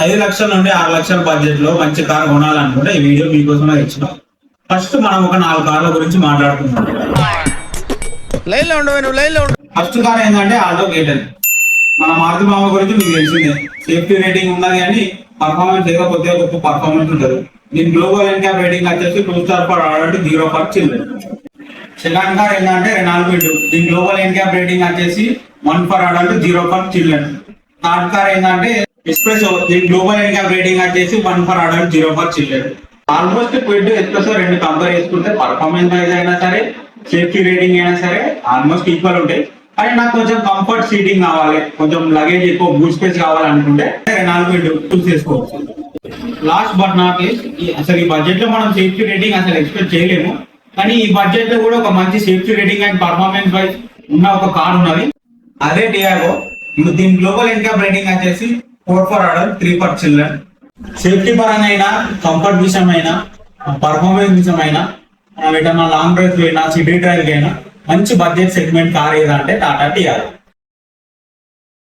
5 లక్షల నుండి 6 లక్షల బడ్జెట్ లో మంచి కార్ కొనాలనుకుంటే ఈ వీడియో మీకోసమే ఇచ్చినాం. ఫస్ట్ మనం ఒక 4 కార్ల గురించి మాట్లాడుకుందాం. ఫస్ట్ కార్ ఏంటంటే ఆల్టో K10. మన మారుతి మామ గురించి మీకు తెలిసిందే. సేఫ్టీ రేటింగ్ ఉన్నది కానీ పర్ఫార్మెన్స్ ఏదో కొద్దిగా గొప్ప పర్ఫార్మెన్స్ ఉంటుంది. దీని గ్లోబల్ ఎన్క్యాప్ రేటింగ్ వచ్చేసి 2 స్టార్ ఫర్ ఆర్డర్ 0 ఫర్ చిల్డ్రన్. సెకండ్ కార్ ఏంటంటే రెనాల్ట్ క్విడ్. దీని గ్లోబల్ ఎన్క్యాప్ రేటింగ్ వచ్చేసి 1 ఫర్ ఆర్డర్ 0 ఫర్ చిల్డ్రన్. థర్డ్ కార్ ఏంటంటే ఎస్ప్రెసో. దీని గ్లోబల్ ఎన్క్యాప్ రేటింగ్ వచ్చేసి 1 ఫర్ ఆర్డర్ 0 for children. Almost Kwid Espresso రెండు కంపేర్ చేసుకుంటే పర్ఫార్మెన్స్ వైజ్ అయినా సరే సేఫ్టీ రేటింగ్ అయినా సరే ఆల్మోస్ట్ ఈక్వల్ ఉంటాయి. కానీ నాకు కొంచెం కంఫర్ట్ సీటింగ్ కావాలి, కొంచెం లగేజ్ ఎక్కువ బూట్ స్పేస్ కావాలనుకుంటే రెనాల్ట్ క్విడ్ చూస్ చేసుకోవచ్చు. లాస్ట్ బట్ నాట్ లీస్ట్, అసలు ఈ బడ్జెట్ లో మనం సేఫ్టీ రేటింగ్ అసలు ఎక్స్పెక్ట్ చేయలేము. కానీ ఈ బడ్జెట్ లో కూడా ఒక మంచి safety rating and performance wise ఉన్న ఒక కార్ ఉన్నది, అదే టియాగో. దీని గ్లోబల్ ఎన్క్యాప్ రేటింగ్ వచ్చేసి 4 for order 3 for children. Safety పరంగా అయినా, కంఫర్ట్ విషయమైనా, పర్ఫార్మెన్స్ విషయమైనా, ఎటన్నా లాంగ్ డ్రైవ్ అయినా, సిటీ డ్రైవ్ అయినా మంచి బడ్జెట్ సెగ్మెంట్ కార్ ఏదంటే టాటా టియాగో.